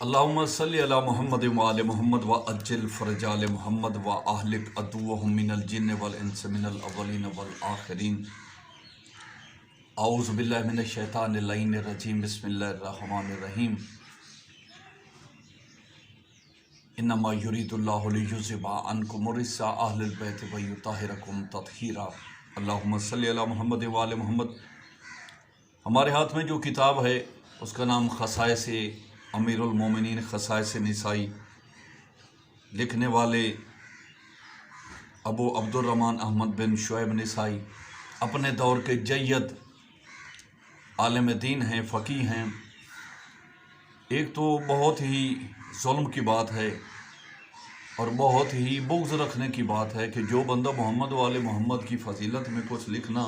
اللہم صلی علی محمد و آل محمد و عجل فرج آل محمد و اہلک عدوہم من الجن والانس من الاولین والآخرین۔ اعوذ باللہ من الشیطان اللعین الرجیم، بسم اللہ الرحمن الرحیم۔ انما یرید اللہ لیذہب عنکم الرجس اہل البیت ویطہرکم تطہیرا۔ اللہم صلی علی محمد و آل محمد۔ ہمارے ہاتھ میں جو کتاب ہے اس کا نام خصائص امیر المومنین خصائص نسائی، لکھنے والے ابو عبد الرحمن احمد بن شعیب نسائی اپنے دور کے جید عالم دین ہیں، فقیہ ہیں۔ ایک تو بہت ہی ظلم کی بات ہے اور بہت ہی بغض رکھنے کی بات ہے کہ جو بندہ محمد والے محمد کی فضیلت میں کچھ لکھنا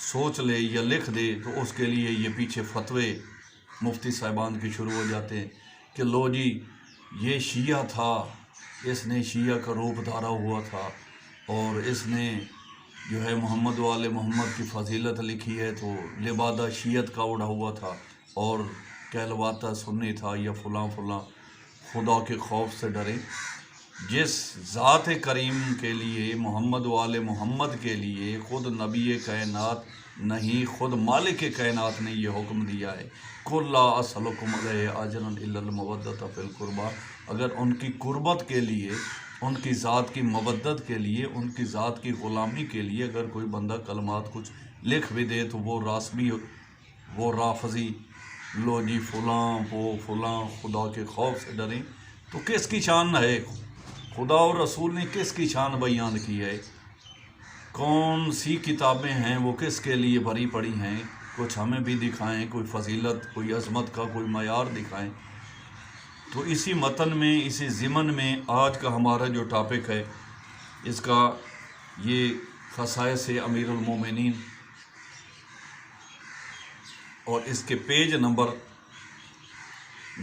سوچ لے یا لکھ دے تو اس کے لیے یہ پیچھے فتوے مفتی صاحبان کے شروع ہو جاتے ہیں کہ لو جی یہ شیعہ تھا، اس نے شیعہ کا روپ دھارا ہوا تھا اور اس نے جو ہے محمد والے محمد کی فضیلت لکھی ہے تو لبادہ شیعت کا اڑا ہوا تھا اور کہلواتا سنی تھا یا فلاں فلاں۔ خدا کے خوف سے ڈریں۔ جس ذات کریم کے لیے محمد والے محمد کے لیے خود نبی کائنات نہیں، خود مالک کائنات نے یہ حکم دیا ہے قُلْ لَا أَسْأَلُكُمْ عَلَيْهِ أَجْرًا إِلَّا الْمَوَدَّةَ فِي الْقُرْبَى۔ اگر ان کی قربت کے لیے، ان کی ذات کی مودت کے لیے، ان کی ذات کی غلامی کے لیے اگر کوئی بندہ کلمات کچھ لکھ بھی دے تو وہ راسبی، وہ رافضی، لو جی فلاں وہ فلاں، خدا کے خوف سے ڈریں۔ تو کس کی شان ہے؟ خدا اور رسول نے کس کی شان بیان کی ہے؟ کون سی کتابیں ہیں وہ کس کے لیے بھری پڑی ہیں؟ کچھ ہمیں بھی دکھائیں، کوئی فضیلت، کوئی عظمت کا کوئی معیار دکھائیں۔ تو اسی متن میں، اسی ضمن میں آج کا ہمارا جو ٹاپک ہے اس کا یہ خصائص امیر المومنین، اور اس کے page number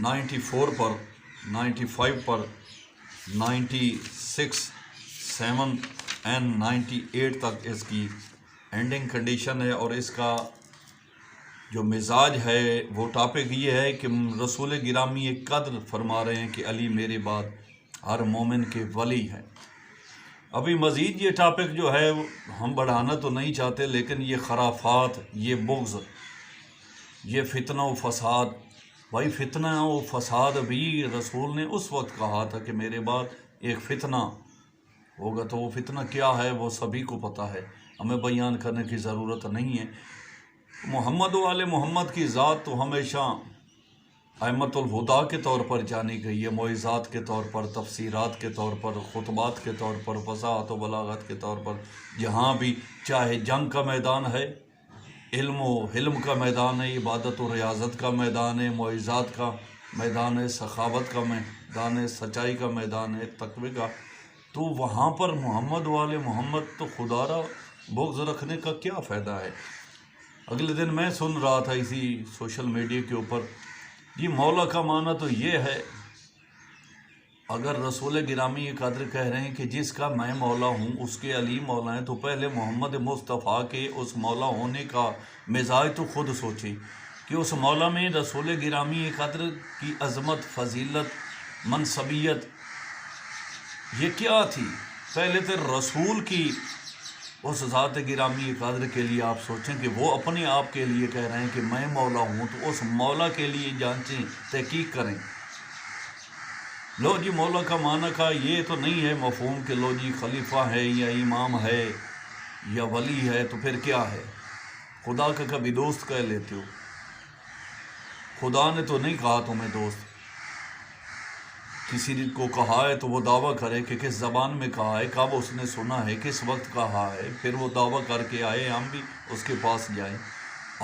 94 per, 95 per, 96، 7 and 98 تک اس کی اینڈنگ کنڈیشن ہے۔ اور اس کا جو مزاج ہے وہ ٹاپک یہ ہے کہ رسول گرامی ایک قدر فرما رہے ہیں کہ علی میرے بعد ہر مومن کے ولی ہے۔ ابھی مزید یہ ٹاپک جو ہے ہم بڑھانا تو نہیں چاہتے، لیکن یہ خرافات، یہ بغض، یہ فتنہ و فساد، بھائی فتنہ و فساد بھی رسول نے اس وقت کہا تھا کہ میرے بعد ایک فتنہ ہوگا، تو وہ فتنہ کیا ہے وہ سبھی کو پتہ ہے، ہمیں بیان کرنے کی ضرورت نہیں ہے۔ محمد والے محمد کی ذات تو ہمیشہ ائمۃ الہدیٰ کے طور پر جانی گئی ہے، معجزات کے طور پر، تفسیرات کے طور پر، خطبات کے طور پر، فصاحت و بلاغت کے طور پر، جہاں بھی چاہے جنگ کا میدان ہے، علم و حلم کا میدان ہے، عبادت و ریاضت کا میدان ہے، معجزات کا میدان ہے، سخاوت کا میدان ہے، سچائی کا میدان ہے، تقوی کا، تو وہاں پر محمد والے محمد تو خدا را بغض رکھنے کا کیا فائدہ ہے؟ اگلے دن میں سن رہا تھا اسی سوشل میڈیا کے اوپر، یہ مولا کا معنی تو یہ ہے، اگر رسول گرامی یہ قدر کہہ رہے ہیں کہ جس کا میں مولا ہوں اس کے علی مولا ہیں، تو پہلے محمد مصطفیٰ کے اس مولا ہونے کا مزاج تو خود سوچیں کہ اس مولا میں رسول گرامی یہ قدر کی عظمت، فضیلت، منصبیت یہ کیا تھی؟ پہلے تو رسول کی اس ذات گرامی قدر کے لیے آپ سوچیں کہ وہ اپنے آپ کے لیے کہہ رہے ہیں کہ میں مولا ہوں، تو اس مولا کے لیے جانچیں، تحقیق کریں۔ لو جی مولا کا معنی کا یہ تو نہیں ہے مفہوم کہ لو جی خلیفہ ہے یا امام ہے یا ولی ہے، تو پھر کیا ہے؟ خدا کا کبھی دوست کہہ لیتے ہو؟ خدا نے تو نہیں کہا تمہیں دوست، کسی کو کہا ہے تو وہ دعویٰ کرے کہ کس زبان میں کہا ہے، کب اس نے سنا ہے، کس وقت کہا ہے، پھر وہ دعویٰ کر کے آئے، ہم بھی اس کے پاس جائیں۔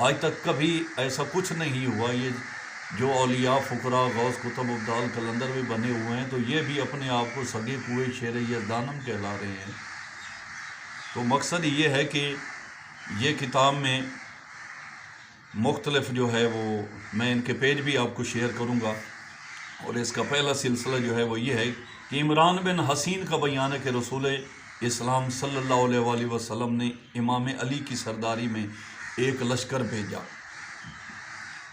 آج تک کبھی ایسا کچھ نہیں ہوا۔ یہ جو اولیاء، فقراء، غوث، قطب، ابدال، قلندر بھی بنے ہوئے ہیں تو یہ بھی اپنے آپ کو سگے کوئے شیر یزدانم کہلا رہے ہیں۔ تو مقصد یہ ہے کہ یہ کتاب میں مختلف جو ہے وہ میں ان کے پیج بھی آپ کو شیئر کروں گا، اور اس کا پہلا سلسلہ جو ہے وہ یہ ہے کہ عمران بن حسین کا بیان ہے کہ رسول اسلام صلی اللہ علیہ وآلہ وسلم نے امام علی کی سرداری میں ایک لشکر بھیجا،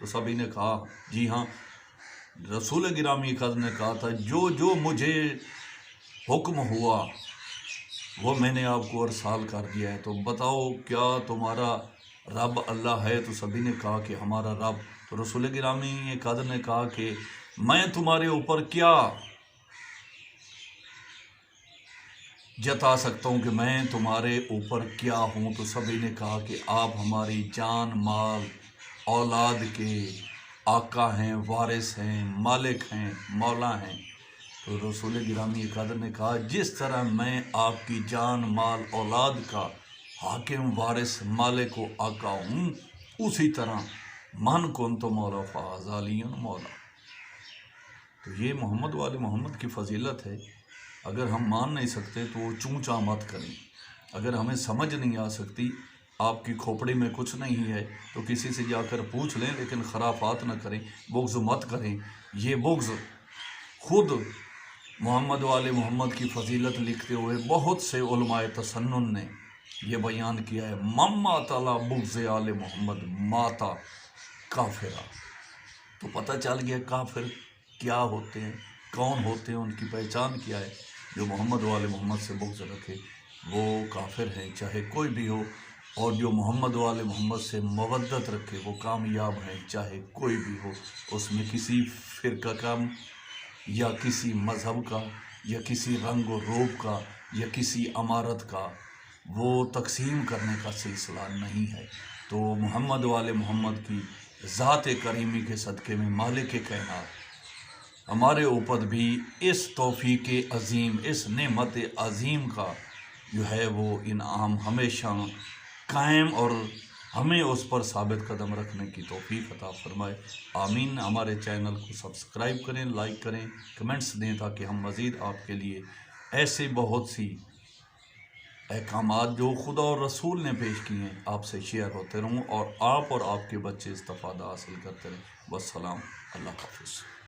تو سبھی نے کہا جی ہاں، رسول گرامی قدر نے کہا تھا جو مجھے حکم ہوا وہ میں نے آپ کو ارسال کر دیا ہے، تو بتاؤ کیا تمہارا رب اللہ ہے؟ تو سبھی نے کہا کہ ہمارا رب۔ تو رسول گرامی قدر نے کہا کہ میں تمہارے اوپر کیا جتا سکتا ہوں کہ میں تمہارے اوپر کیا ہوں؟ تو سبھی نے کہا کہ آپ ہماری جان مال اولاد کے آقا ہیں، وارث ہیں، مالک ہیں، مولا ہیں۔ تو رسول گرامی قدر نے کہا جس طرح میں آپ کی جان مال اولاد کا حاکم وارث مالک و آقا ہوں، اسی طرح من کنت مولا فہذا علی مولا۔ تو یہ محمد والے محمد کی فضیلت ہے۔ اگر ہم مان نہیں سکتے تو وہ چونچا مت کریں، اگر ہمیں سمجھ نہیں آ سکتی، آپ کی کھوپڑی میں کچھ نہیں ہے تو کسی سے جا کر پوچھ لیں، لیکن خرافات نہ کریں، بغض مت کریں۔ یہ بغض خود محمد والے محمد کی فضیلت لکھتے ہوئے بہت سے علماء تسنن نے یہ بیان کیا ہے، مما تعالی بغض آل محمد ماتا کافرہ۔ تو پتہ چل گیا کافر کیا ہوتے ہیں، کون ہوتے ہیں، ان کی پہچان کیا ہے۔ جو محمد والے محمد سے بغض رکھے وہ کافر ہیں، چاہے کوئی بھی ہو، اور جو محمد والے محمد سے مودت رکھے وہ کامیاب ہیں، چاہے کوئی بھی ہو۔ اس میں کسی فرقہ کا یا کسی مذہب کا یا کسی رنگ و روپ کا یا کسی عمارت کا وہ تقسیم کرنے کا سلسلہ نہیں ہے۔ تو محمد والے محمد کی ذات کریمی کے صدقے میں مالک کائنات ہمارے اوپر بھی اس توفیق عظیم، اس نعمت عظیم کا جو ہے وہ انعام ہمیشہ قائم اور ہمیں اس پر ثابت قدم رکھنے کی توفیق عطا فرمائے، آمین۔ ہمارے چینل کو سبسکرائب کریں، لائک کریں، کمنٹس دیں تاکہ ہم مزید آپ کے لیے ایسے بہت سی احکامات جو خدا اور رسول نے پیش کیے ہیں آپ سے شیئر ہوتے رہوں، اور آپ کے بچے استفادہ حاصل کرتے رہیں۔ والسلام، اللہ حافظ۔